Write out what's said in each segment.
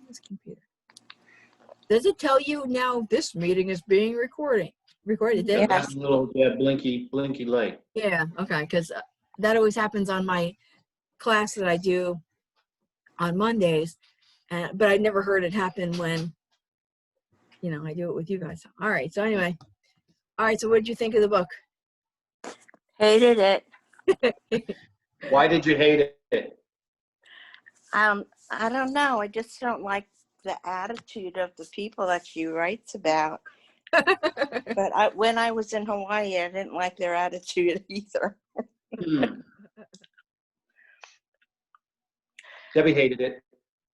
This computer. Does it tell you now this meeting is being recorded? Yeah, that's a little blinky light. Yeah, okay, because that always happens on my class that I do on Mondays, but I never heard it happen when, you know, I do it with you guys. All right, so anyway. All right, so what did you think of the book? Hated it. Why did you hate it? I don't know. I just don't like the attitude of the people that she writes about. But when I was in Hawaii, I didn't like their attitude either. Debbie hated it.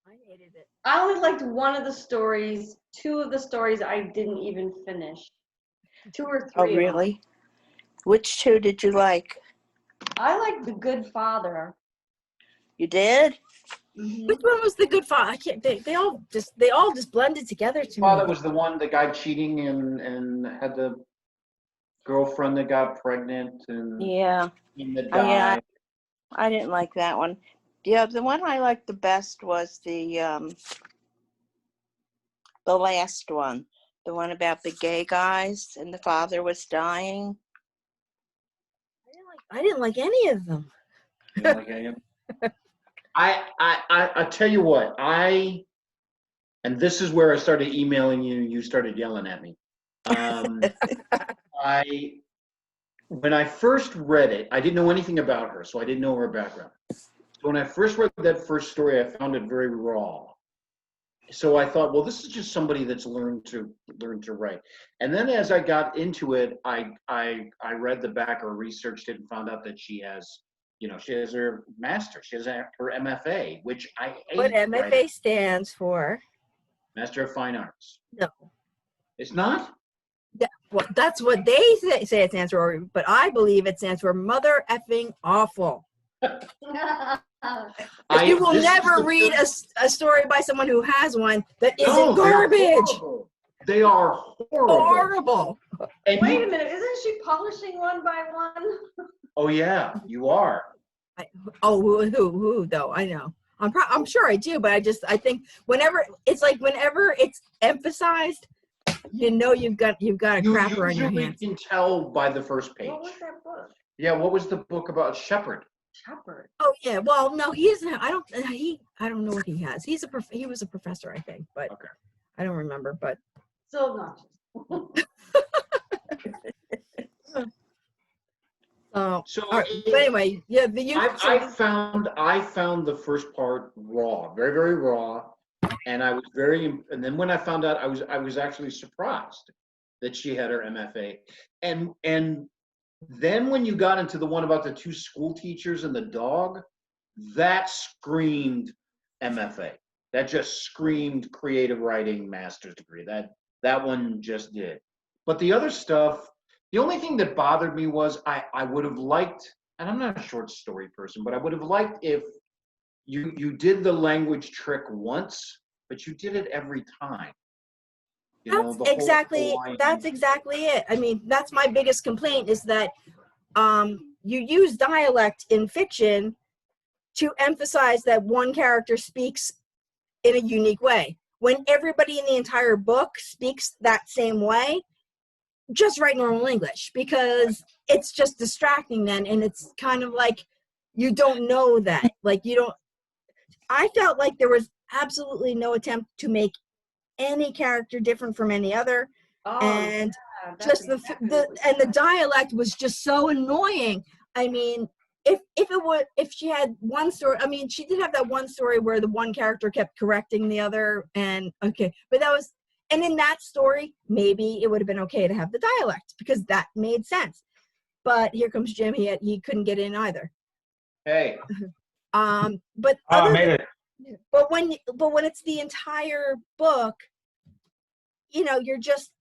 I hated it. I only liked one of the stories. 2 of the stories I didn't even finish. 2 or 3. Oh, really? Which 2 did you like? I liked The Good Father. You did? Mm-hmm. Which one was the good father? I can't. They all just blended together to me. Father was the guy cheating and had the girlfriend that got pregnant and Yeah. that died. I didn't like that one. Yeah, the one I liked the best was the last one, the one about the gay guys and the father was dying. I didn't like any of them. You know, like I tell you what, and this is where I started emailing you and you started yelling at me. When I first read it, I didn't know anything about her, so I didn't know her background. So when I first read that first story, I found it very raw. So I thought, well, this is just somebody that's learned to write. And then as I got into it, I read the back or researched it and found out that she has her master, she has her MFA, which I hate. What MFA stands for? Master of Fine Arts. No. It's not? Yeah, well, that's what they say it stands for, but I believe it stands for Mother Effing Awful. You will never read a story by someone who has one that isn't garbage. They are horrible. And wait a minute, isn't she polishing one by one? Oh yeah, you are. Who though? I know. I'm sure I do, but I think whenever it's emphasized, you know you've got a crapper on your hands. You can tell by the first page. What was that book? Yeah, what was the book about? Shepherd. Oh yeah, well no, he isn't. I don't know what he has. He was a professor, I think, but okay. I don't remember. But so obnoxious. So right, but anyway, yeah. I found the first part raw, very very raw, and and then when I found out, I was actually surprised that she had her MFA, and then when you got into the one about the 2 school teachers and the dog, that screamed MFA. That just screamed creative writing master's degree. That one just did. But the other stuff, the only thing that bothered me was I would have liked, and I'm not a short story person, but I would have liked if you did the language trick once, but you did it every time. That's exactly it. I mean, that's my biggest complaint is that you use dialect in fiction to emphasize that one character speaks in a unique way. When everybody in the entire book speaks that same way, just write normal English, because it's just distracting then, and it's kind of like you don't know that. I felt like there was absolutely no attempt to make any character different from any other, and just the dialect was just so annoying. I mean, if she had one story, I mean, she did have that one story where the one character kept correcting the other, and in that story, maybe it would have been okay to have the dialect because that made sense. But here comes Jim. He couldn't get in either. Hey. But But when it's the entire book, you're just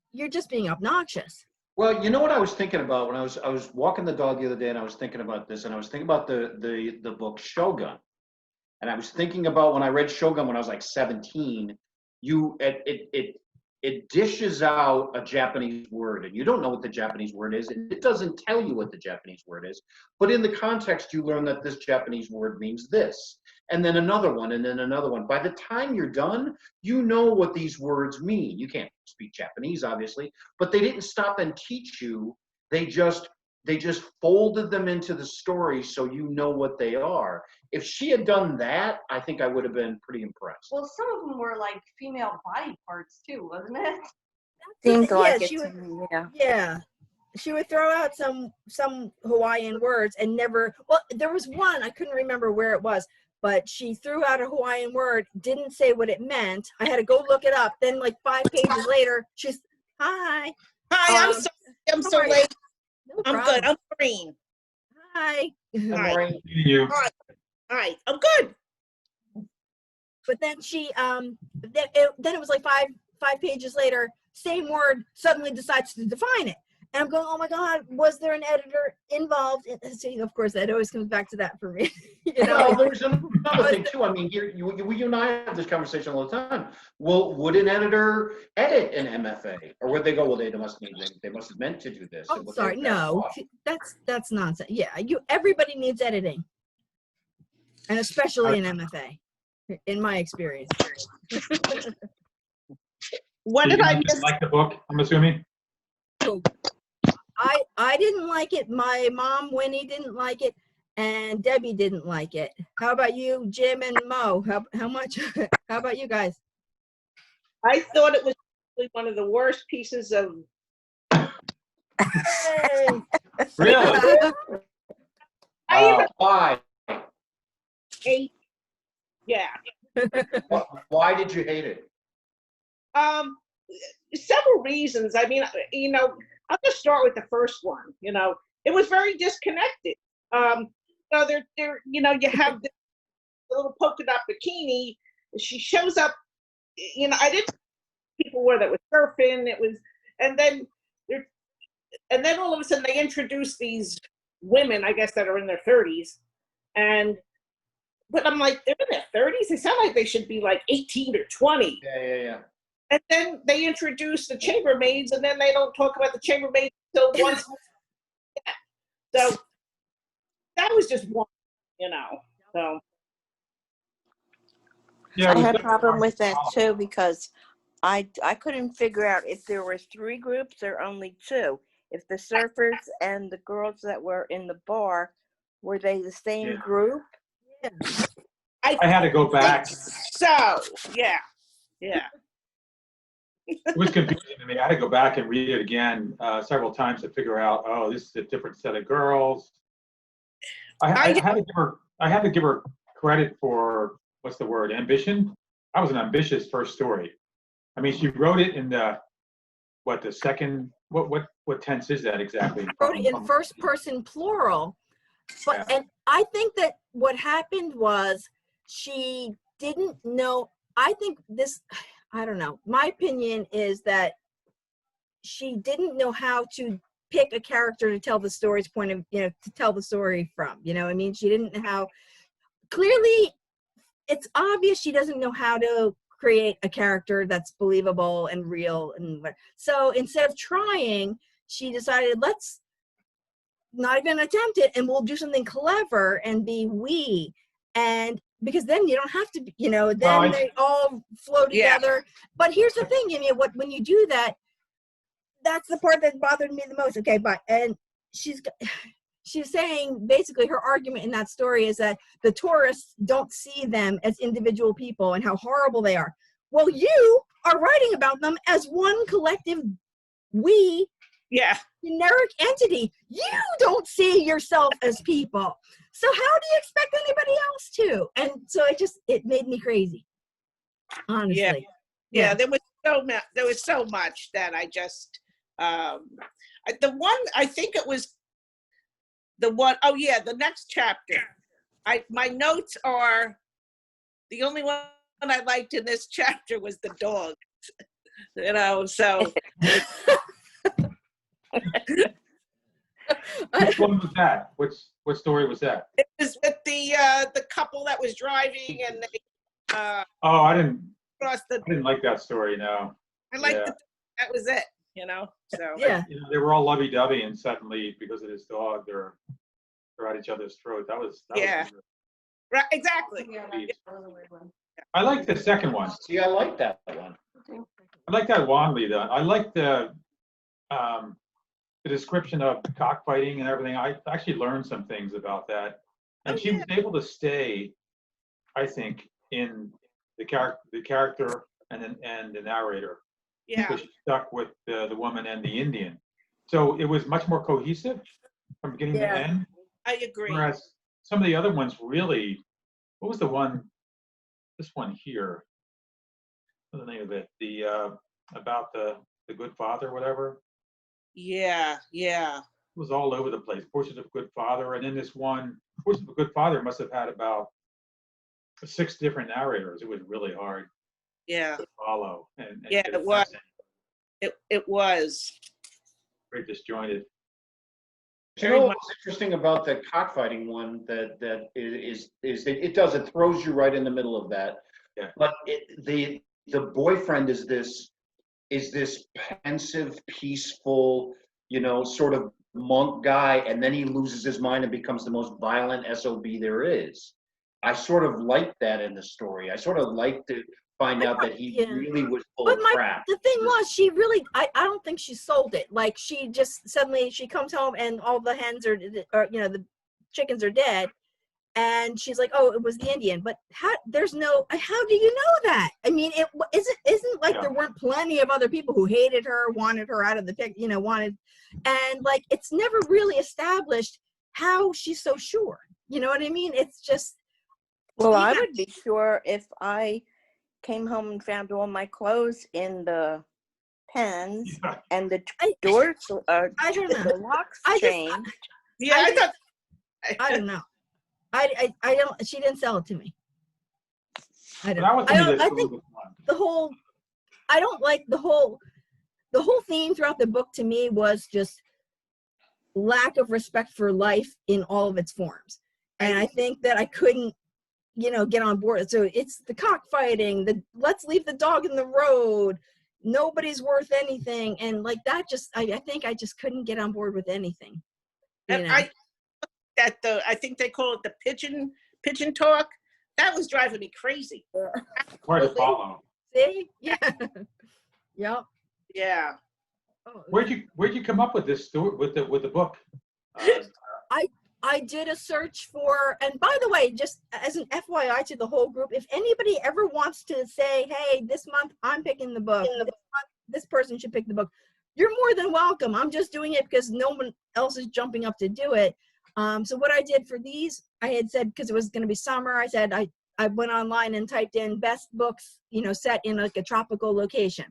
being obnoxious. Well, you know what I was thinking about when I was walking the dog the other day, and I was thinking about this, and I was thinking about the book Shogun, and I was thinking about when I read Shogun when I was like 17. It dishes out a Japanese word, and you don't know what the Japanese word is. It doesn't tell you what the Japanese word is, but in the context, you learn that this Japanese word means this. and then another one, and then another one. By the time you're done, you know what these words mean. You can't speak Japanese, obviously, but they didn't stop and teach you. They just folded them into the story so you know what they are. If she had done that, I think I would have been pretty impressed. Well, some of them were like female body parts too, wasn't it? Seemed Yeah, like it she to would. me, yeah. Yeah, she would throw out some Hawaiian words and never. Well, there was one I couldn't remember where it was, but she threw out a Hawaiian word, didn't say what it meant. I had to go look it up. Then, like 5 pages later, she's hi. Hi, I'm Um, sorry. I'm how so are you? late. No I'm problem. good. I'm green. Hi. Hi. Right. You. Hi. I'm good. But then she then it was like five pages later, same word suddenly decides to define it, and I'm going, oh my god, was there an editor involved? See, of course, that always comes back to that for me. You know, Well, there's another thing too. I mean, you and I have this conversation all the time. Well, would an editor edit an MFA, or would they go, well, they must have meant to do this? oh, and sorry, that's no, off. that's nonsense. Yeah, everybody needs editing, and especially an MFA, in my experience. What You did I guys miss? like the book, I'm assuming? I didn't like it. My mom, Winnie, didn't like it, and Debbie didn't like it. How about you, Jim and Mo? How much? How about you guys? I thought it was probably one of the worst pieces of. Yay. Really? Why? Hate. Yeah. Why did you hate it? Several reasons. I mean, I'll just start with the first one. It was very disconnected. So there, you have the little polka dot bikini. She shows up. I didn't people were that was surfing. It was, and then all of a sudden they introduce these women, I guess, that are in their 30s, but I'm like, they're in their 30s. They sound like they should be like 18 or 20. Yeah. And then they introduce the chambermaids, and then they don't talk about the chambermaids until once. So that was just one, So Yeah, I had a problem with that too because I couldn't figure out if there were 3 groups or only 2. If the surfers and the girls that were in the bar, were they the same Yeah. group? I had to go back. So yeah. It was confusing to me. I had to go back and read it again several times to figure out, oh, this is a different set of girls. I had to give her credit for, what's the word, ambition. That was an ambitious first story. I mean, she wrote it in the second, what tense is that exactly? Wrote it in first person plural. But Yeah. and I think that what happened was she didn't know. I think this, I don't know. My opinion is that she didn't know how to pick a character to tell the story's point of, to tell the story from. I mean, she didn't know how. Clearly, it's obvious she doesn't know how to create a character that's believable and real. So instead of trying, she decided, let's not even attempt it, and we'll do something clever and be we. And because then you don't have to, then they all flow together. Yeah. But here's the thing, when you do that, that's the part that bothered me the most. Okay, but and she's saying basically her argument in that story is that the tourists don't see them as individual people and how horrible they are. Well, you are writing about them as one collective we. Yeah. Generic entity. You don't see yourself as people. So how do you expect anybody else to? And so it made me crazy. Honestly. Yeah. There was so much that I just the one, I think it was the one, the next chapter. My notes are, the only one I liked in this chapter was the dog. So Which one was that? What story was that? it was with the couple that was driving, and they I didn't crossed the. I didn't like that story. No. I liked that was it. So yeah. They were all lovey-dovey, and suddenly, because of this dog, they're at each other's throat. That was Right, exactly. Yeah, that was a weird one. I like the second one. See, I like that one. I like that Wanley though. I like the description of cockfighting and everything. I actually learned some things about that, and she was able to stay, I think, in the character and the narrator. Yeah. So she stuck with the woman and the Indian. So it was much more cohesive from beginning to end. I agree. Whereas some of the other ones really, what was the one? This one here. What's the name of it? The about the good father, whatever. Yeah, yeah. It was all over the place. Portraits of a Good Father, and then this one, Portraits of a Good Father, must have had about 6 different narrators. It was really hard Yeah. to follow. And Yeah, get it was. sense. It was. Very disjointed. You know what's interesting about the cockfighting one that is that it throws you right in the middle of that. Yeah. But the boyfriend is this pensive, peaceful, sort of monk guy, and then he loses his mind and becomes the most violent SOB there is. I sort of like that in the story. I sort of like to find out that he really was full of crap. The thing was, she really, I don't think she sold it. Like, she just suddenly, she comes home and all the hens are the chickens are dead. And she's like, oh, it was the Indian. But how do you know that? I mean, it isn't like there weren't plenty of other people who hated her, wanted her out of the pic, and like, it's never really established how she's so sure. You know what I mean? It's just. Well, I would be sure if I came home and found all my clothes in the pens and the doors, I don't know. the locks changed. I don't know. I don't. She didn't sell it to me. I don't. I think the whole. I don't like the whole theme throughout the book. To me, was just lack of respect for life in all of its forms, and I think that I couldn't, get on board. So it's the cockfighting, the let's leave the dog in the road, nobody's worth anything, and like that. Just I think I just couldn't get on board with anything. And I think they call it the pigeon talk. That was driving me crazy. Hard to follow. See? Yeah. Yep. Yeah. Oh, Where'd you come up with this story with the book? I did a search for, and by the way, just as an FYI to the whole group, if anybody ever wants to say, hey, this month I'm picking the book, this month this person should pick the book, you're more than welcome. I'm just doing it because no one else is jumping up to do it. So what I did for these, I had said, because it was going to be summer, I said I went online and typed in best books, set in like a tropical location.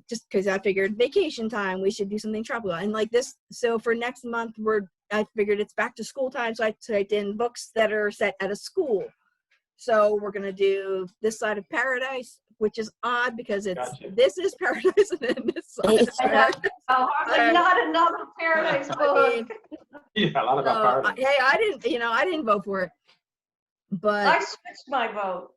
Just because I figured vacation time, we should do something tropical. And like this, so for next month, I figured it's back to school time, so I typed in books that are set at a school. So we're going to do This Side of Paradise, which is odd because this is paradise and then this side is paradise. Oh, not another paradise book. Yeah, a lot about paradise. Hey, I didn't vote for it, but I switched my vote.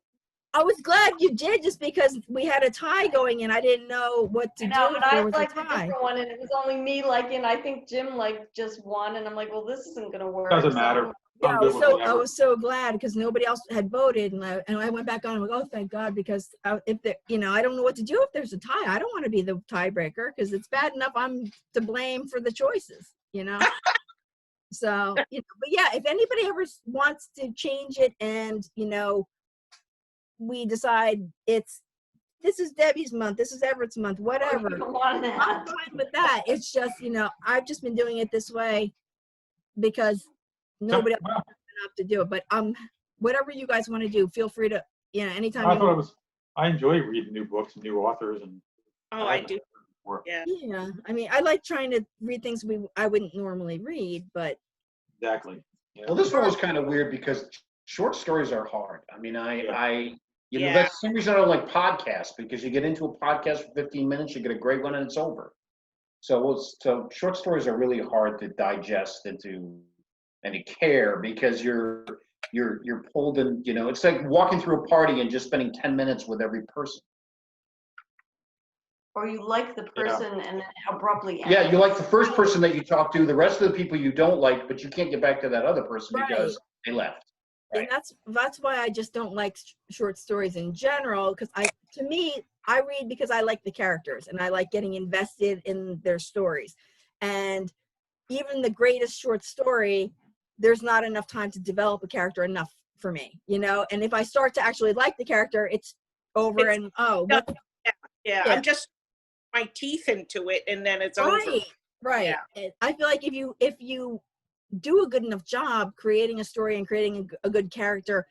I was glad you did, just because we had a tie going and I didn't know what to do But I with a liked a tie. different one, and it was only me liking. I think Jim just one, and I'm like, well, this isn't gonna work. Doesn't matter. Yeah, I was so glad because nobody else had voted, and I went back on and like, oh, thank God, because if there, I don't know what to do if there's a tie. I don't want to be the tiebreaker because it's bad enough I'm to blame for the choices, So, but yeah, if anybody ever wants to change it and, we decide this is Debbie's month, this is Everett's month, whatever. I'm fine with that. It's just, I've just been doing it this way because nobody else has been up to do it. But whatever you guys want to do, feel free to, anytime. I enjoy reading new books and new authors, and I do. Yeah. Yeah. I mean, I like trying to read things I wouldn't normally read, but. Exactly. Yeah. Well, this one was kind of weird because short stories are hard. I mean, that's the same reason I don't like podcasts, because you get into a podcast for 15 minutes, you get a great one, and it's over. So short stories are really hard to digest into any care, because you're pulled in. It's like walking through a party and just spending 10 minutes with every person. Or you like the person and then abruptly end. Yeah, you like the first person that you talk to. The rest of the people you don't like, but you can't get back to that other person because they left. And that's why I just don't like short stories in general, because to me, I read because I like the characters and I like getting invested in their stories. And even the greatest short story, there's not enough time to develop a character enough for me, you know? And if I start to actually like the character, it's over and yeah, I'm just my teeth into it and then it's over. Right. Yeah. And I feel like if you do a good enough job creating a story and creating a good character,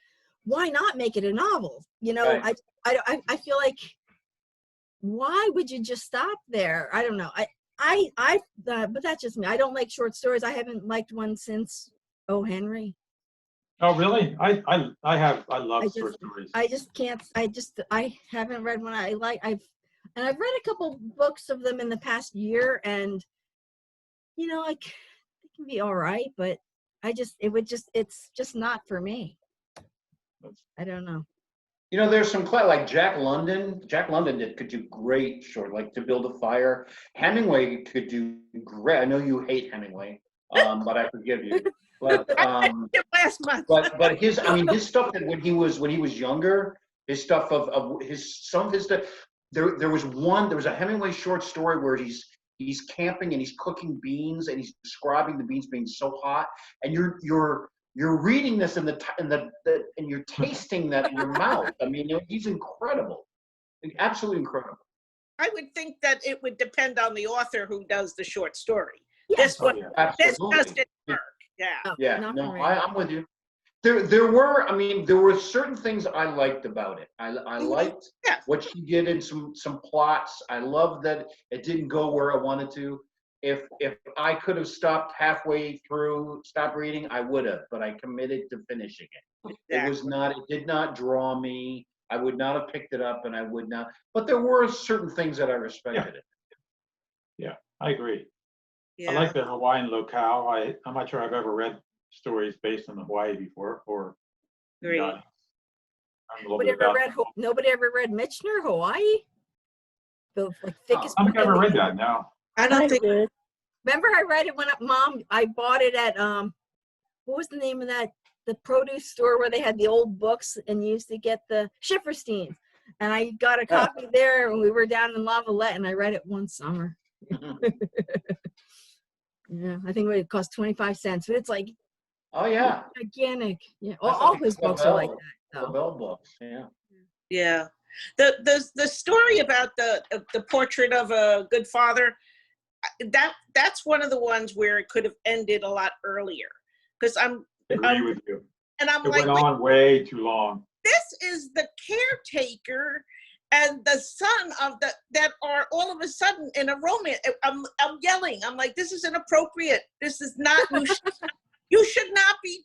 why not make it a novel? You know, Right. I feel like, why would you just stop there? I don't know. But that's just me. I don't like short stories. I haven't liked one since O. Henry. Oh, really? I love short stories. I just can't. I haven't read one I like. I've read a couple books of them in the past year, and you know, it can be all right, but it's just not for me. I don't know. You know, there's some like Jack London. Jack London could do great short, like To Build a Fire. Hemingway could do great. I know you hate Hemingway, but I forgive you. But last month. but his stuff that when he was younger, his stuff of his some of his stuff. There was a Hemingway short story where he's camping and he's cooking beans and he's describing the beans being so hot, and you're reading this and you're tasting that in your mouth. I mean, he's incredible, absolutely incredible. I would think that it would depend on the author who does the short story. Yes. This just didn't work. Yeah. Oh, Yeah. No, I'm with you. There were certain things I liked about it. I liked what she did in some plots. I loved that it didn't go where I wanted to. If I could have stopped halfway through, stopped reading, I would have, but I committed to finishing it. It did not draw me. I would not have picked it up and I would not, but there were certain things that I respected it. Yeah, I agree. Yeah. I like the Hawaiian locale. I'm not sure I've ever read stories based on Hawaii before, or Great. Nobody ever read Michener, Hawaii? The thickest I've book never in read that. No. I don't think. Remember, I read it when Mom. I bought it at what was the name of the produce store where they had the old books and you used to get the Schiffersteins. And I got a copy there when we were down in Lavallette, and I read it one summer. Yeah, I think it cost 25 cents, but it's like, oh yeah, gigantic. Yeah, all his books are like that. Bell books, yeah. Yeah. The story about the portrait of a good father, that's one of the ones where it could have ended a lot earlier. Because I agree with you. And I'm it like, went on way too long. This is the caretaker and the son of that are all of a sudden in a romance. I'm yelling. I'm like, this is inappropriate. This is not. You should not be,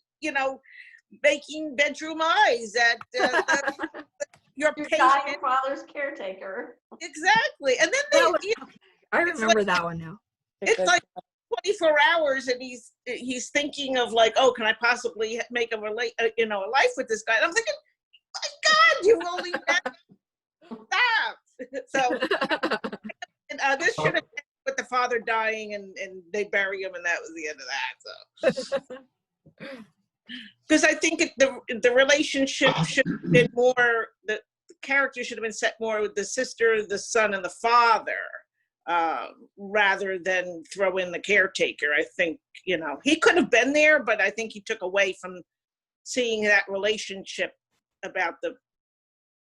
making bedroom eyes at your dying father's caretaker. Exactly. And then I remember that one now. It's like 24 hours, and he's thinking of like, oh, can I possibly make a life with this guy? And I'm thinking, my God, you only stop. So this should have ended with the father dying, and they bury him, and that was the end of that. So, because I think the relationship should have been more, the character should have been set more with the sister, the son, and the father, rather than throw in the caretaker. I think he could have been there, but I think he took away from seeing that relationship about the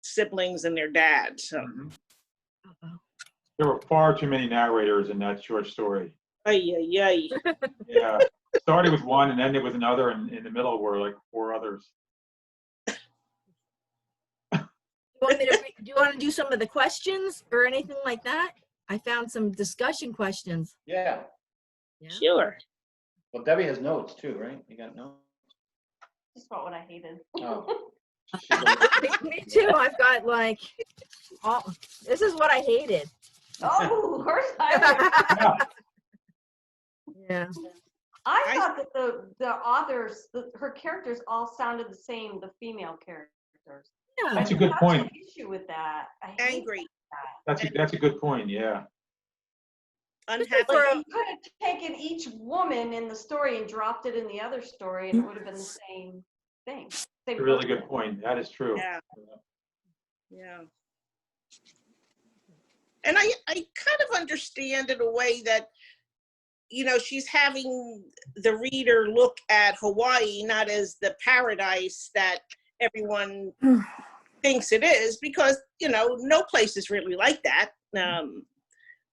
siblings and their dad. So there were far too many narrators in that short story. Ay. Yeah, it started with one, and then there was another, and in the middle were like 4 others. Do you want to do some of the questions or anything like that? I found some discussion questions. Yeah. Sure. Well, Debbie has notes too, right? You got notes? Just about what I hated. Oh. Me too. I've got like, this is what I hated. Oh, of course I Yeah. I thought that the authors, her characters all sounded the same, the female characters. Yeah. That's a good point. An issue with that. I hate Angry. That's a good point. Yeah. Unhappy. Like, you could have taken each woman in the story and dropped it in the other story, and it would have been the same. thing. It's Same a really person. good point. That is true. Yeah. Yeah. And I kind of understand in a way that, she's having the reader look at Hawaii not as the paradise that everyone thinks it is, because, no place is really like that.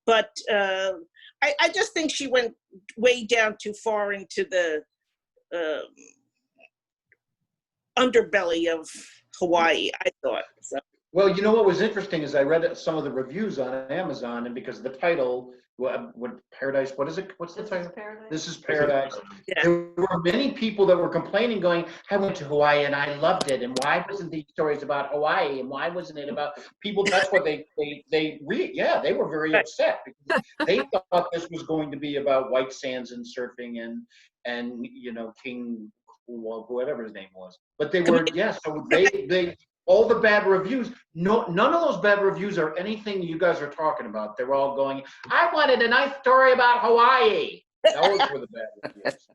But I just think she went way down too far into the underbelly of Hawaii, I thought. So. Well, you know what was interesting is I read some of the reviews on Amazon, and because of the title, what Paradise, what is it? What's the title? Paradise. This is Paradise. Yeah. There were many people that were complaining, going, I went to Hawaii and I loved it. And why wasn't these stories about Hawaii? And why wasn't it about people? That's what they read. Yeah, they were very upset because they thought this was going to be about white sands and surfing and King, whatever his name was. But they were, so they all the bad reviews, none of those bad reviews are anything you guys are talking about. They're all going, I wanted a nice story about Hawaii. Those were the bad reviews.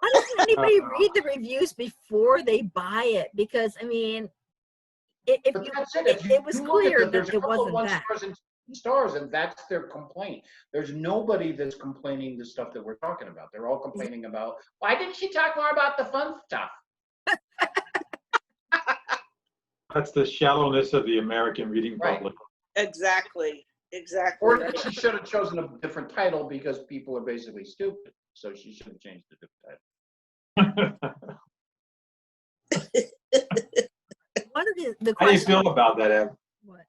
Why doesn't anybody read the reviews before they buy it? Because, I mean, But that's it. If it was you look at clear there's that a it couple of wasn't 1 that. stars and 2 stars, and that's their complaint. There's nobody that's complaining the stuff that we're talking about. They're all complaining about, why didn't she talk more about the fun stuff? That's the shallowness of the American reading Right. public. Exactly. Or that she should have chosen a different title because people are basically stupid. So she should have changed the different title. One of the How do you questions. feel about that, Ev? What?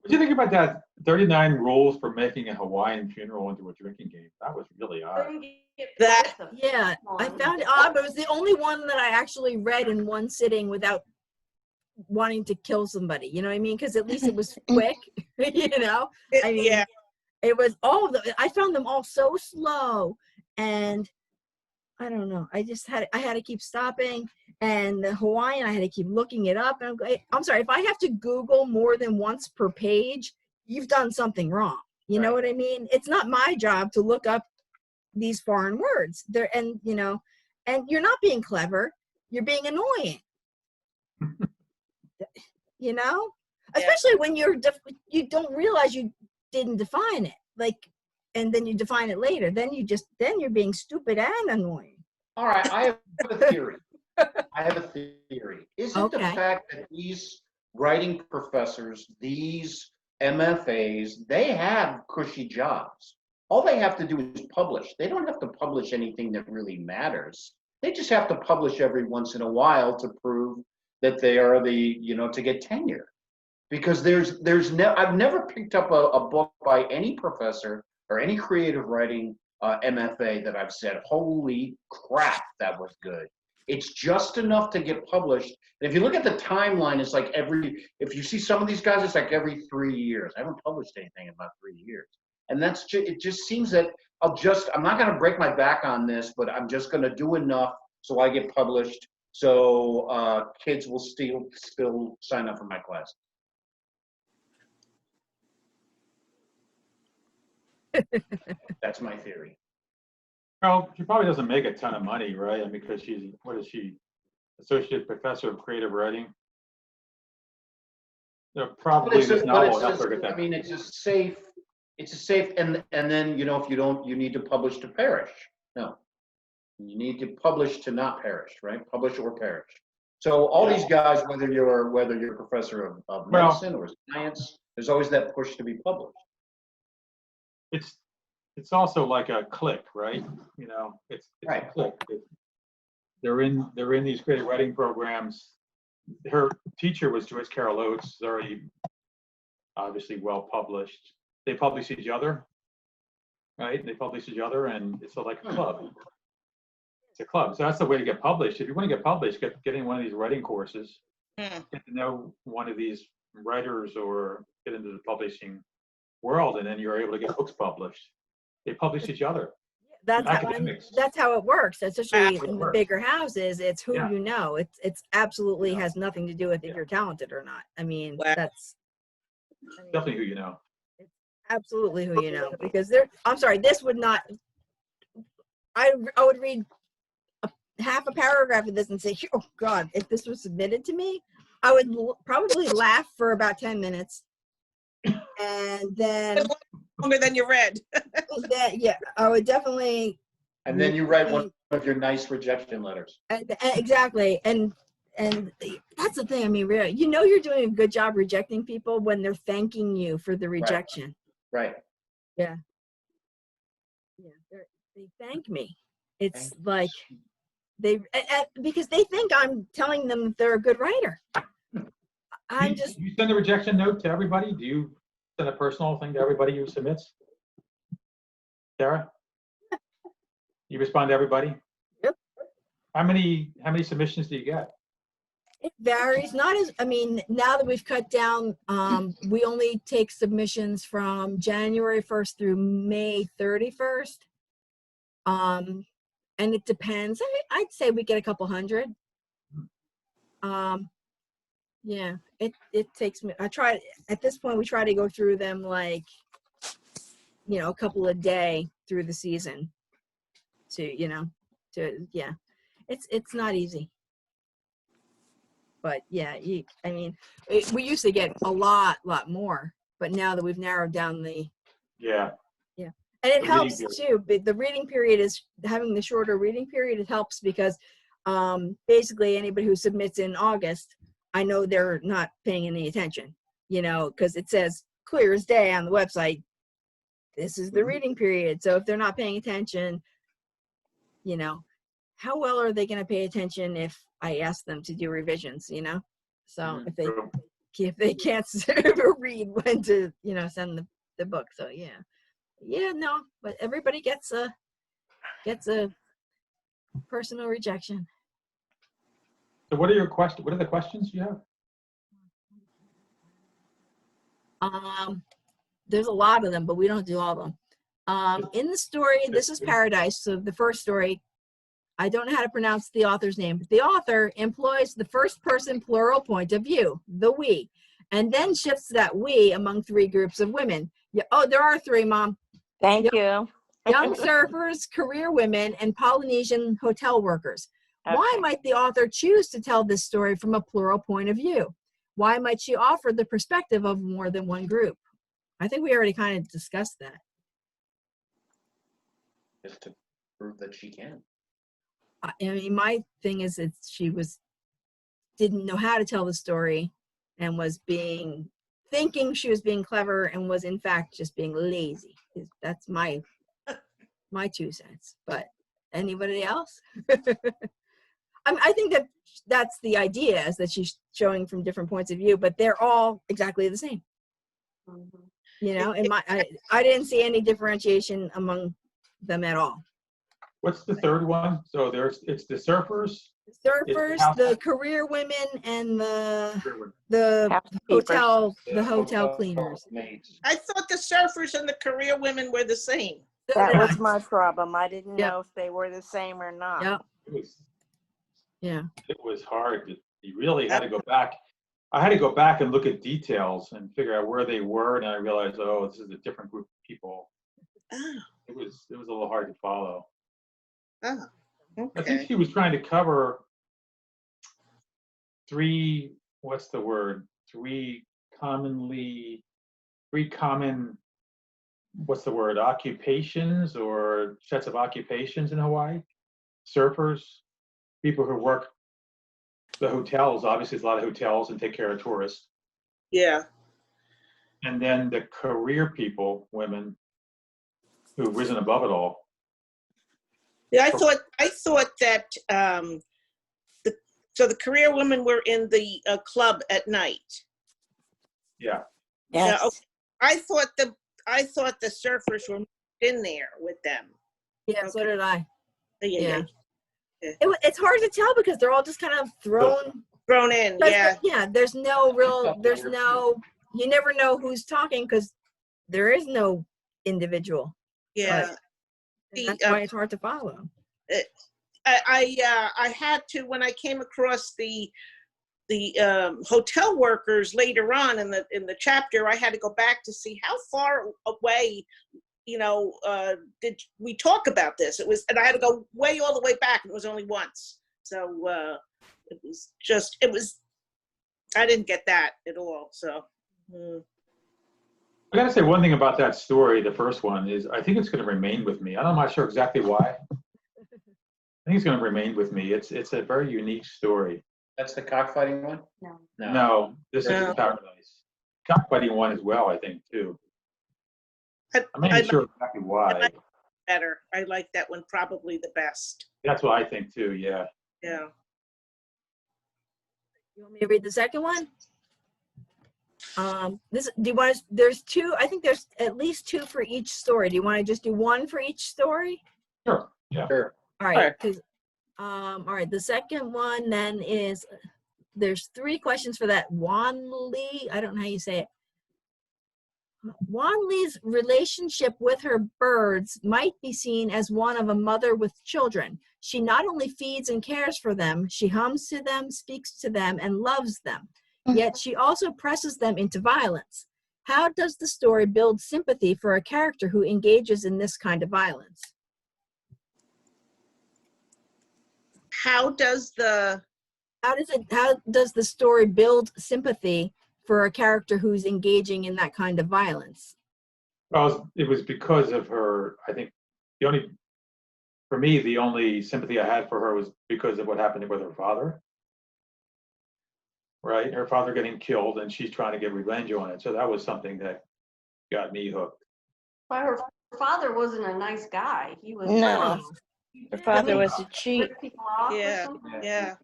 What do you think about that 39 rules for making a Hawaiian funeral into a drinking game? That was really odd. Yeah, I found it odd, but it was the only one that I actually read in one sitting without wanting to kill somebody. You know what I mean? Because at least it was quick. I mean, Yeah. it was all of them. I found them all so slow, and I don't know. I had to keep stopping, and the Hawaiian I had to keep looking it up. And I'm sorry, if I have to Google more than once per page, you've done something wrong. You know what I mean? It's not my job to look up these foreign words there, and you're not being clever, you're being annoying. Especially when you don't realize you didn't define it, and then you define it later, then you're being stupid and annoying. All right, I have a theory. Isn't the fact that these writing professors, these MFAs, they have cushy jobs. All they have to do is publish. They don't have to publish anything that really matters. They just have to publish every once in a while to prove that they are to get tenure. Because I've never picked up a book by any professor or any creative writing MFA that I've said, holy crap, that was good. It's just enough to get published. And if you look at the timeline, it's like if you see some of these guys, it's like every 3 years. I haven't published anything in about 3 years. And it just seems that I'm not going to break my back on this, but I'm just going to do enough so I get published, so kids will still sign up for my class. That's my theory. Well, she probably doesn't make a ton of money, right? I mean, because what is she? Associate Professor of Creative Writing? Probably this novel helped her get that. I mean, it's just safe. It's a safe, and then if you don't, you need to publish to perish. No, you need to publish to not perish, right? Publish or perish. So all these guys, whether you're a professor of medicine or science, there's always that push to be published. It's also like a click, right? It's right. A click. They're in these creative writing programs. Her teacher was Joyce Carol Oates, already obviously well published. They publish each other, right? They publish each other, and it's like a club. It's a club. So that's the way to get published. If you want to get published, get in one of these writing courses, get to know one of these writers, or get into the publishing world, and then you're able to get books published. They publish each other. That's how it works, especially in the bigger houses. It's who you know. It's absolutely has nothing to do with if you're talented or not. I mean, that's definitely who you know. It's absolutely who you know, because I'm sorry, this would not. I would read a half a paragraph of this and say, oh God, if this was submitted to me, I would probably laugh for about 10 minutes. And then, Longer than you read. yeah, I would definitely. And then you write one of your nice rejection letters. Exactly. And that's the thing. I mean, really, you know, you're doing a good job rejecting people when they're thanking you for the rejection. Right. Yeah. Yeah. They thank me. It's like because they think I'm telling them they're a good writer. I'm Do you send a rejection note to everybody? Do you send a personal thing to everybody who submits? Sarah? You respond to everybody? Yep. How many submissions do you get? It varies. I mean, now that we've cut down, we only take submissions from January 1st through May 31st. And it depends. I'd say we get a couple hundred. Yeah, it takes me, at this point, we try to go through them like, you know, a couple a day through the season yeah, it's not easy. But yeah, I mean, we used to get a lot more, but now that we've narrowed down Yeah. And it helps too. The reading period is having the shorter reading period. It helps because basically anybody who submits in August, I know they're not paying any attention, you know, because it says clear as day on the website, this is the reading period. So if they're not paying attention, you know, how well are they going to pay attention if I ask them to do revisions, you know? So if they can't read when to, you know, send the book. So yeah, no, but everybody gets a personal rejection. So what are your questions? What are the questions you have? There's a lot of them, but we don't do all of them. In the story, this is Paradise. So the first story, I don't know how to pronounce the author's name, but the author employs the first person plural point of view, the we, and then shifts that we among three groups of women. Yeah, oh, there are three, Mom. Thank you. Young surfers, career women, and Polynesian hotel workers. Okay. Why might the author choose to tell this story from a plural point of view? Why might she offer the perspective of more than one group? I think we already kind of discussed that. Just to prove that she can. I mean, my thing is that she didn't know how to tell the story and was thinking she was being clever and was in fact just being lazy. That's my 2 cents. But anybody else? I think that's the idea, is that she's showing from different points of view, but they're all exactly the same. Mhm. You know, and I didn't see any differentiation among them at all. What's the third one? So it's the surfers. The career women, and the hotel cleaners. I thought the surfers and the career women were the same. That was my problem. I didn't know if they were the same or not. Yep. It was hard. You really had to go back. I had to go back and look at details and figure out where they were, and I realized, oh, this is a different group of people. Oh. It was a little hard to follow. Oh, okay. I think she was trying to cover three common occupations or sets of occupations in Hawaii. Surfers, people who work the hotels, obviously there's a lot of hotels and take care of tourists. Yeah. And then the career people, women who've risen above it all. Yeah, I thought that the career women were in the club at night. Yeah. Yes. Okay. I thought the surfers were in there with them. Yeah, okay. So did I. Yeah. It's hard to tell because they're all just kind of thrown in. Yeah. Yeah, there's no, you never know who's talking because there is no individual. Yeah. That's why it's hard to follow. I had to, when I came across the hotel workers later on in the chapter, I had to go back to see how far away did we talk about this? It was, and I had to go all the way back, and it was only once. So I didn't get that at all. So. I gotta say one thing about that story, the first one, is I think it's gonna remain with me. I'm not sure exactly why. I think it's gonna remain with me. It's a very unique story. That's the cockfighting one? No. No, this is No. Paradise. Cockfighting one as well, I think, too. I'm not even sure exactly why. Better. I like that one probably the best. That's what I think, too, yeah. Yeah. You want me to read the second one? There's two, I think there's at least two for each story. Do you want to just do one for each story? Sure, yeah. Sure. All right, all right, the second one then is, there's 3 questions for that. Wan Lee, I don't know how you say it. Wan Lee's relationship with her birds might be seen as one of a mother with children. She not only feeds and cares for them, she hums to them, speaks to them, and loves them. Yet she also presses them into violence. How does the story build sympathy for a character who engages in this kind of violence? How does the story build sympathy for a character who's engaging in that kind of violence? Well, it was because of her, I think, for me, the only sympathy I had for her was because of what happened with her father. Right? Her father getting killed, and she's trying to get revenge on it. So that was something that got me hooked. But her father wasn't a nice guy. He was. No. Her father was a cheat. Rip people off or Yeah. something. Yeah.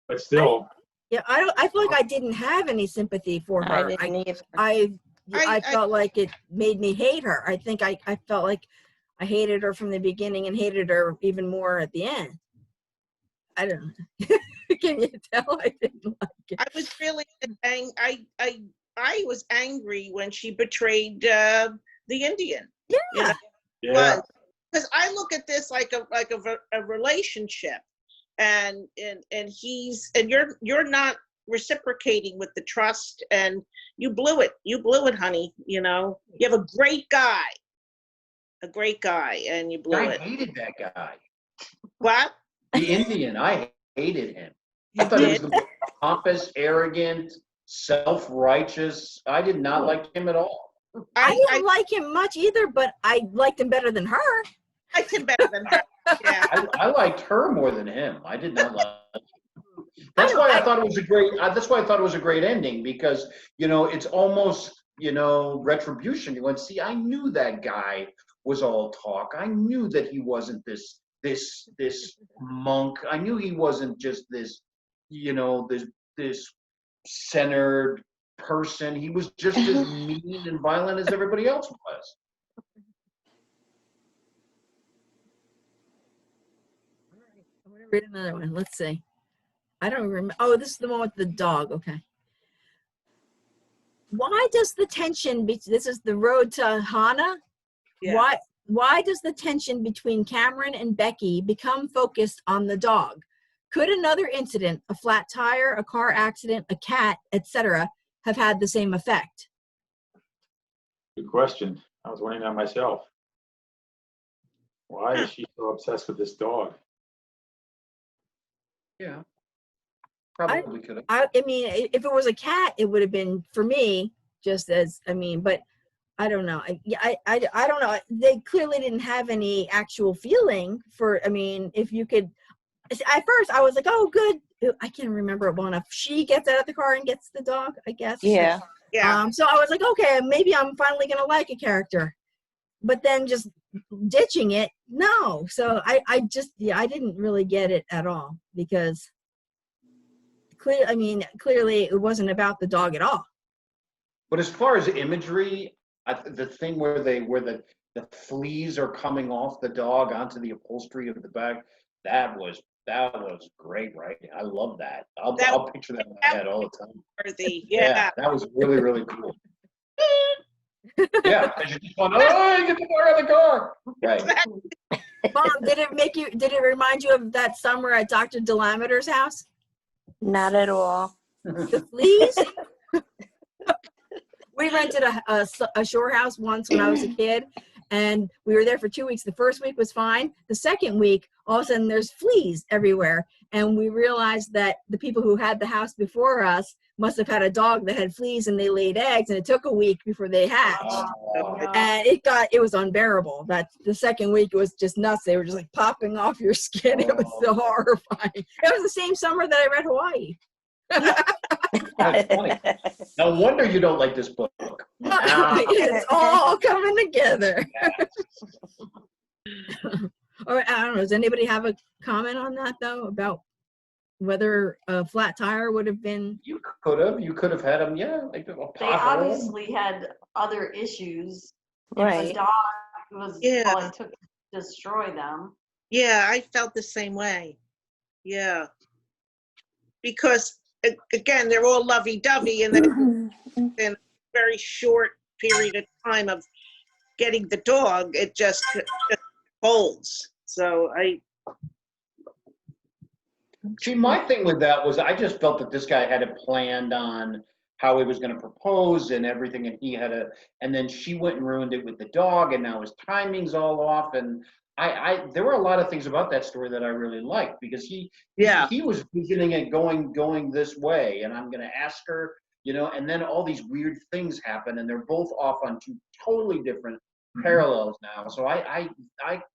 But still, I feel like I didn't have any sympathy for her. I didn't either. I felt like it made me hate her. I think I felt like I hated her from the beginning and hated her even more at the end. I don't know. Can you tell I didn't like it? I was really I was angry when she betrayed the Indian. Yeah. You know? yeah. Because I look at this like a relationship, and you're not reciprocating with the trust, and you blew it, honey. You have a great guy, and you blew I it. hated that guy. What? The Indian, I hated him. You I thought he was did? the most pompous, arrogant, self-righteous. I did not like him at all. I didn't like him much either, but I liked him better than her. liked him better than her. Yeah. I liked her more than him. I did not like him. That's why I thought it was a great. That's why I thought it was a great ending, because it's almost retribution. You went, see, I knew that guy was all talk. I knew that he wasn't this monk. I knew he wasn't just this centered person. He was just as mean and violent as everybody else was. I'm gonna read another one. Let's see. I don't remember. Oh, this is the one with the dog. Okay. Why does the tension this is the road to Hana? Yeah. Why does the tension between Cameron and Becky become focused on the dog? Could another incident, a flat tire, a car accident, a cat, etc., have had the same effect? Good question. I was wondering that myself. Why is she so obsessed with this dog? Yeah, probably could have. I mean, if it was a cat, it would have been, for me, just as, but I don't know. I don't know. They clearly didn't have any actual feeling for, if you could, at first I was like, oh, good. I can't remember it well enough. She gets out of the car and gets the dog, I guess. Yeah. Yeah. So I was like, okay, maybe I'm finally going to like a character. But then just ditching it, no. So I didn't really get it at all, because clearly it wasn't about the dog at all. But as far as imagery, the thing where the fleas are coming off the dog onto the upholstery of the bag, that was great, right? I love that. I'll picture that in my head all the time. Yeah. That was really, really cool. Yeah, because you just want, get the dog out of the car. Right. Mom, did it remind you of that summer at Dr. Delameter's house? Not at all. The fleas? We rented a shore house once when I was a kid, And we were there for 2 weeks. The first week was fine. The second week, all of a sudden there's fleas everywhere. And we realized that the people who had the house before us must have had a dog that had fleas and they laid eggs, and it took a week before they hatched. Oh, And it was unbearable. That the second week it was just nuts. They were just like popping off your skin. It was so horrifying. It was the same summer that I read Hawaii. that's funny. No wonder you don't like this book. It's all coming together. All right, I don't know. Does anybody have a comment on that though, about whether a flat tire would have been? You could have had them, yeah, like a They pothole. obviously had other issues. The Right. dog was Yeah. all it took to destroy them. Yeah, I felt the same way. Yeah. Because again, they're all lovey-dovey, and then in a very short period of time of getting the dog, it just folds. So See, my thing with that was I just felt that this guy had it planned on how he was going to propose and everything, and and then she went and ruined it with the dog, and now his timing's all off. And there were a lot of things about that story that I really liked, because he was visioning it going this way, and I'm going to ask her, and then all these weird things happen, and they're both off on two totally different parallels now. So I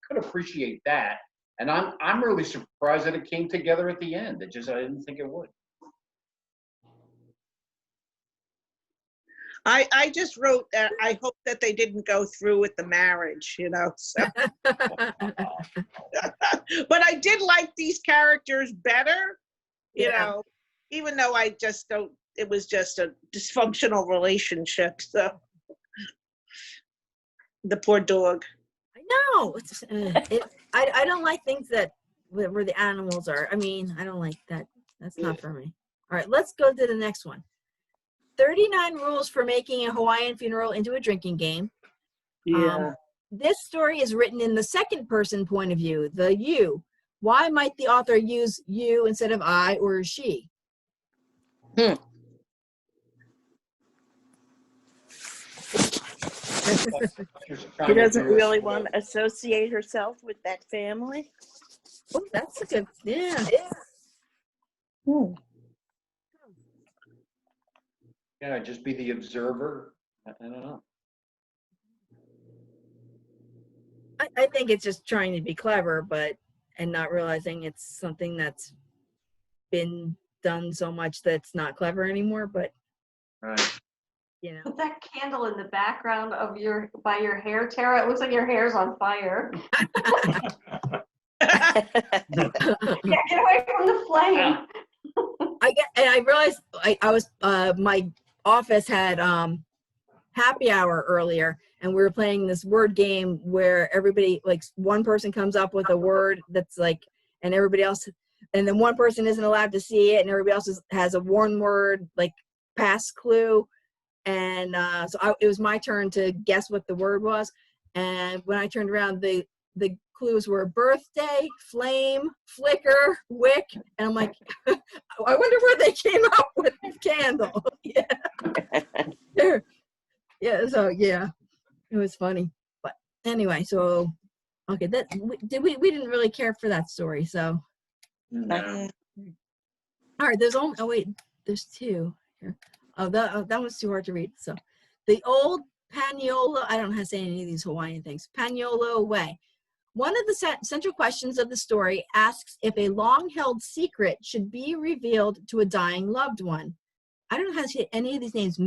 could appreciate that. And I'm really surprised that it came together at the end. I didn't think it would. I just wrote that I hope that they didn't go through with the marriage, So. But I did like these characters better, even though I just don't. It was just a dysfunctional relationship. So the poor dog. I know. I don't like things that where the animals are. I mean, I don't like that. That's not for me. All right, let's go to the next one. 39 rules for making a Hawaiian funeral into a drinking game. Yeah. This story is written in the second person point of view, the you. Why might the author use you instead of I or she? She doesn't really want to associate herself with that family. Oh, that's a good, yeah. Yeah, just be the observer. I don't know. I think it's just trying to be clever, and not realizing it's something that's been done so much that's not clever anymore. But Right. Put that candle in the background by your hair, Tara. It looks like your hair's on fire. Yeah, get away from the flame. I realized I was my office had happy hour earlier, and we were playing this word game where everybody, like, one person comes up with a word that's like, and everybody else, and then one person isn't allowed to see it, and everybody else has a one word like pass clue. And it was my turn to guess what the word was. And when I turned around, the clues were birthday, flame, flicker, wick. And I'm like, I wonder where they came up with candle. Yeah, it was funny. But anyway, so, okay, we didn't really care for that story. So, No. all right, there's two here. Oh, that was too hard to read. So, the old Paniolo, I don't know how to say any of these Hawaiian things, Paniolo way. One of the central questions of the story asks if a long-held secret should be revealed to a dying loved one. I don't know how to say any of these names.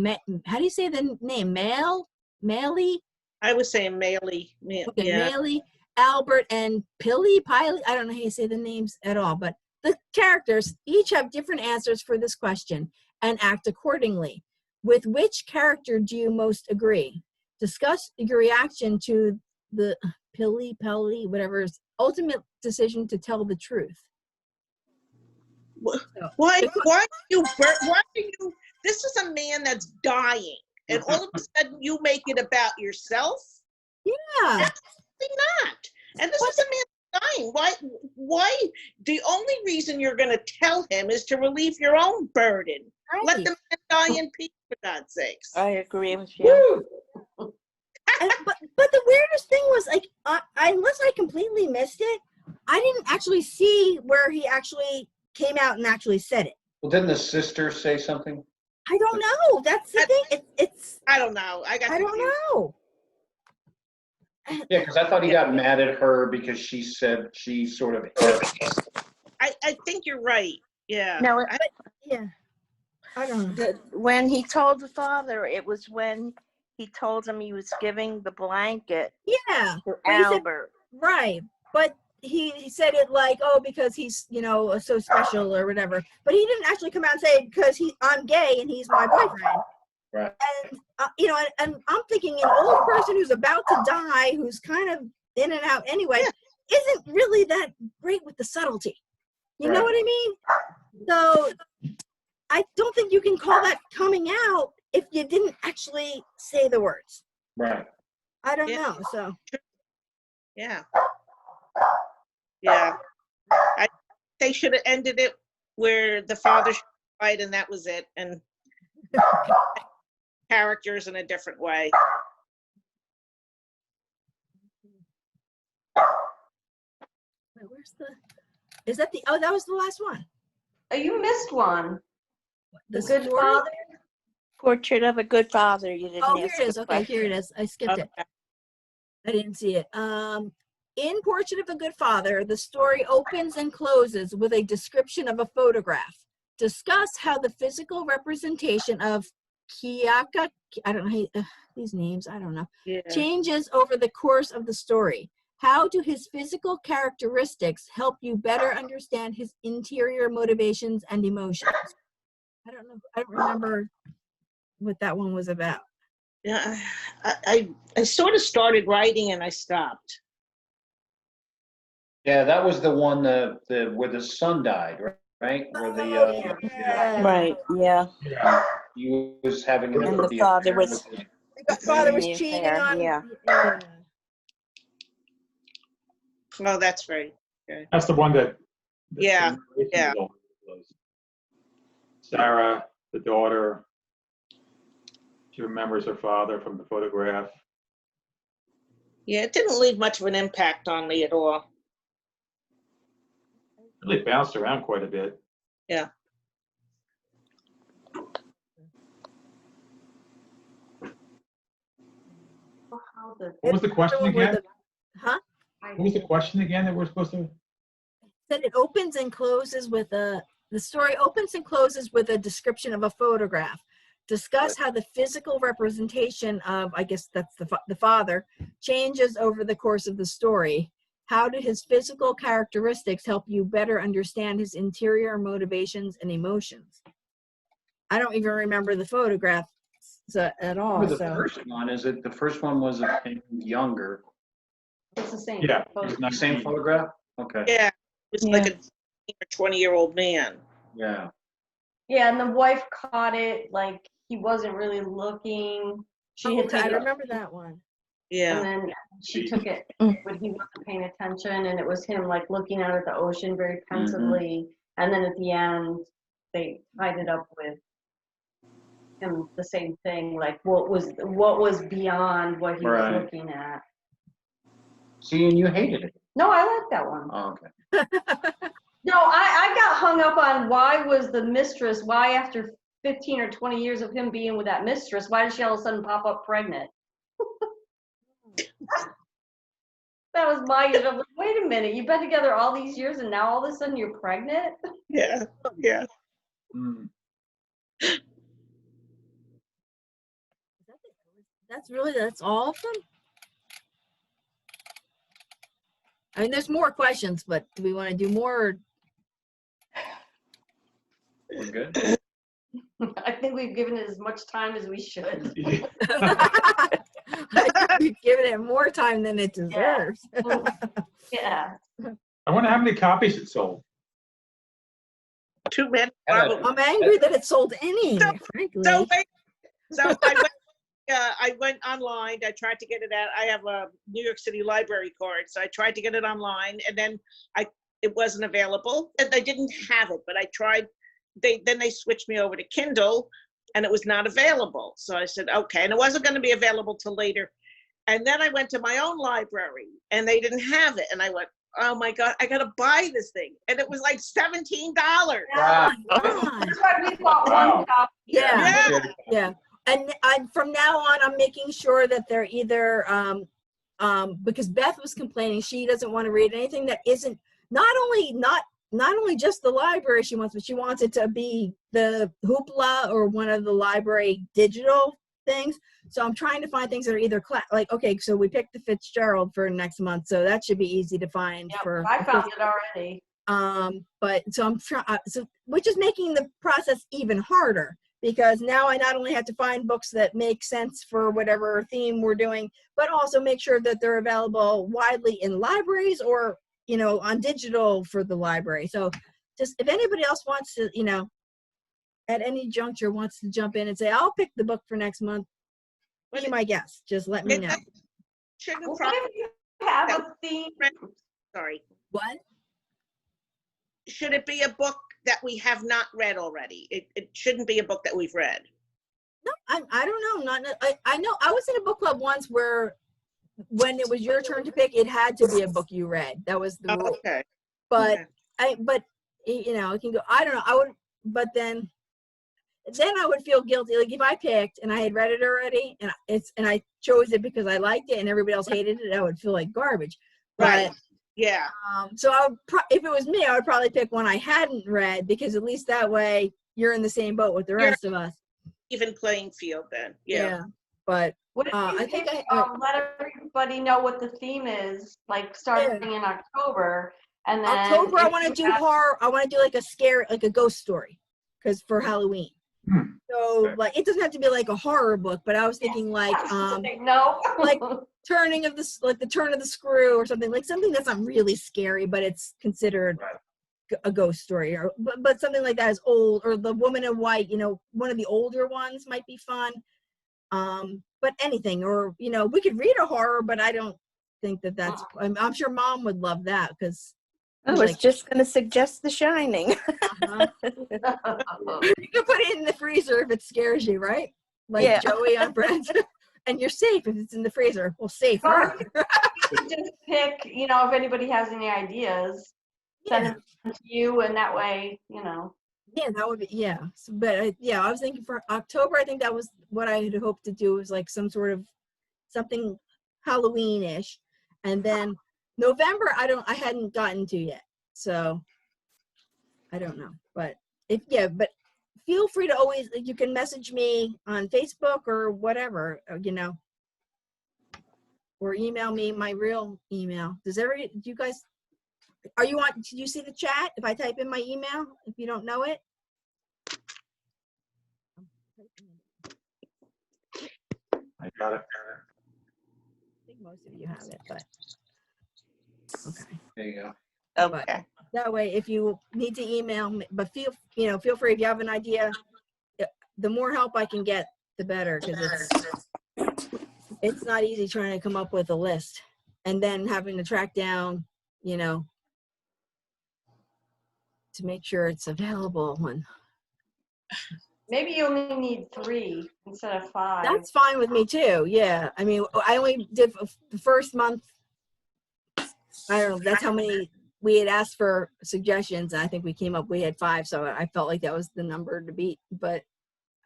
How do you say the name? Maley? I was saying Maley. Okay, yeah. Maley, Albert, and Piley. I don't know how you say the names at all, but the characters each have different answers for this question and act accordingly. With which character do you most agree? Discuss your reaction to the Piley, whatever's ultimate decision to tell the truth. Why are you, this is a man that's dying, and all of a sudden you make it about yourself? Yeah. Absolutely not. And this is a man dying. Why? The only reason you're going to tell him is to relieve your own burden. Right. Let the man die in peace, for God's sakes. I agree with you. But But the weirdest thing was, like, unless I completely missed it, I didn't actually see where he actually came out and actually said it. Well, didn't the sister say something? I don't know. That's the thing. It's I don't know. I don't know. Yeah, because I thought he got mad at her because she said she sort of. I think you're right. Yeah. No, Yeah. I don't know. when he told the father, it was when he told him he was giving the blanket Yeah. to But he said- Albert. Right. But he said it like, oh, because he's, you know, so special or whatever. But he didn't actually come out and say, because I'm gay and he's my boyfriend. Right. And, you know, and I'm thinking an old person who's about to die, who's kind of in and out anyway, isn't really that great with the subtlety. You know Right. what I mean? So I don't think you can call that coming out if you didn't actually say the words. Right. I don't Yeah. know. So Yeah. Yeah. They should have ended it where the father died and that was it, and characters in a different way. wait, where's the? Is that the? Oh, that was the last one. Oh, you missed one. The The Good story? Father. Portrait of a Good Father. You didn't Oh, here ask it the is. Okay, here it question. is. I skipped it. Okay. I didn't see it. In Portrait of a Good Father, the story opens and closes with a description of a photograph. Discuss how the physical representation of Kiaka, I don't know these names, I don't know, Yeah. changes over the course of the story. How do his physical characteristics help you better understand his interior motivations and emotions? I don't know. I don't remember what that one was about. Yeah. I sort of started writing and I stopped. Yeah, that was the one where the son died, right? Where the Yeah. Right, yeah. Yeah. he was having And the father was- The father was The cheating affair, on. yeah. Oh, that's right. That's the one that. Yeah, yeah. Sarah, the daughter, she remembers her father from the photograph. Yeah, it didn't leave much of an impact on me at all. Really bounced around quite a bit. Yeah. What was the question again? Huh? What was the question again that we're supposed to? Said it opens and closes with the story opens and closes with a description of a photograph. Discuss how the physical representation of, I guess that's the father, changes over the course of the story. How do his physical characteristics help you better understand his interior motivations and emotions? I don't even remember the photograph at all. Remember the So first one, the first one was of him younger? It's the same. Yeah. photo. Same photograph? Okay. Yeah, it was like a 20-year-old man. Yeah. Yeah, and the wife caught it like he wasn't really looking. She had okay, I taken it, remember that one. Yeah. and then she took it when he wasn't paying attention, and it was him like looking out at the ocean very pensively. And then at the end, they tied it up with him the same thing, like what was beyond what he Right. was looking at. See, and you hated it. No, I like that one. Oh, okay. No, I got hung up on why was the mistress, why after 15 or 20 years of him being with that mistress, why did she all of a sudden pop up pregnant? That was my issue. I'm like, wait a minute, you've been together all these years and now all of a sudden you're pregnant? Yeah. Yeah. Mm. That's all of them? I mean, there's more questions, but do we want to do more? We're good. I think we've given it as much time as we should. We've given it more time than it deserves. Yeah. I wonder how many copies it sold. Too many. Yeah. Probably. I'm angry that it sold any, So- frankly. So I went online. I tried to get it out. I have a New York City library card, so I tried to get it online, and then it wasn't available, and they didn't have it. But I tried. Then they switched me over to Kindle, and it was not available. So I said, okay, and it wasn't going to be available till later. And then I went to my own library and they didn't have it. And I went, oh my God, I got to buy this thing. And it was like $17. Wow. That's why we bought Wow. one copy. Yeah. Yeah. Yeah. And from now on, I'm making sure that they're either, because Beth was complaining, she doesn't want to read anything that isn't not only just the library she wants, but she wants it to be the Hoopla or one of the library digital things. So I'm trying to find things that are either like, okay, so we picked the Fitzgerald for next month, so that should be easy to find. Yep, I found it already. But so I'm trying, which is making the process even harder, because now I not only have to find books that make sense for whatever theme we're doing, but also make sure that they're available widely in libraries or, you know, on digital for the library. So just if anybody else wants to, you know, at any juncture wants to jump in and say, I'll pick the book for next month, be my guest. Just let me know. Shouldn't What probably, if you have a theme? sorry. What? Should it be a book that we have not read already? It shouldn't be a book that we've read. No, I don't know. I know I was in a book club once where when it was your turn to pick, it had to be a book you read. That was the rule. Okay. But Okay. but you know, it can go, I don't know. I would, but then I would feel guilty. Like if I picked and I had read it already and I chose it because I liked it and everybody else hated it, I would feel like garbage. But Right. Yeah. so I would if it was me, I would probably pick one I hadn't read, because at least that way you're in the same boat with the rest of us. Even playing field then. Yeah. But What if you I think could, let everybody know what the theme is, like starting in October, and then October I if want to you do have- horror. I want to do like a scare, like a ghost story, because for Halloween. So like it doesn't have to be like a horror book, but I was thinking like no, like turning of the, like the turn of the screw or something, like something that's not really scary, but it's considered a ghost story, or but something like that is old, or the Woman in White, you know, one of the older ones might be fun. But anything, or you know, we could read a horror, but I don't think that that's, I'm sure Mom would love that, because I was just going to suggest The Shining. you can put it in the freezer if it scares you, right? Like Yeah. Joey on Friends. And you're safe if it's in the freezer. Well, safe. Or you can just pick, you know, if anybody has any ideas, send them to you, and that way, you know. Yeah, that would be, yeah. So, but yeah, I was thinking for October, I think that was what I had hoped to do, was like some sort of something Halloween-ish. And then November, I hadn't gotten to yet. So I don't know. But but feel free to always, you can message me on Facebook or whatever, you know, or email me my real email. Do you guys, did you see the chat if I type in my email, if you don't know it? I got it. I think most of you have it, but okay. There you go. Okay. That way, if you need to email me, but feel free, if you have an idea, the more help I can get, the better, because it's not easy trying to come up with a list and then having to track down, you know, to make sure it's available. Maybe you only need 3 instead of 5. That's fine with me too. Yeah, I mean, I only did the first month. I don't know. That's how many we had asked for suggestions. And I think we had 5, so I felt like that was the number to beat. But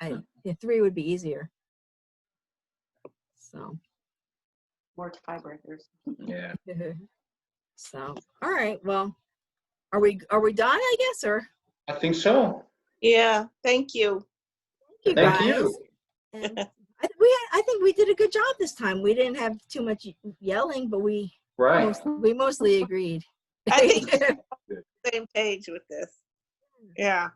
3 would be easier. So. More tiebreakers. Yeah. So, all right. Well, are we done? I guess, or I think so. Yeah. Thank you. thank you Thank guys. you. And I think we did a good job this time. We didn't have too much yelling, but we mostly agreed. I think we're on the same page with this. Yeah.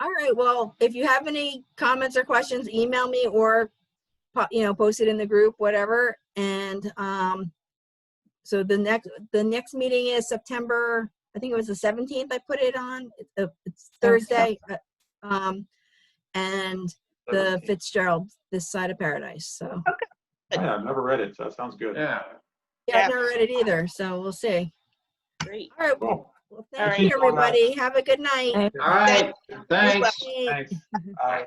All right. Well, if you have any comments or questions, email me or post it in the group, whatever. And so the next meeting is September, I think it was the 17th. I put it on. It's Thursday. And the Fitzgerald, This Side of Paradise. So. Yeah, I've never read it, so it sounds good. Yeah. Yeah, I've never read it either, so we'll see. Great. All right. Cool. Well, thank you, everybody. Have a good night. All right. Thanks. Thanks. Bye.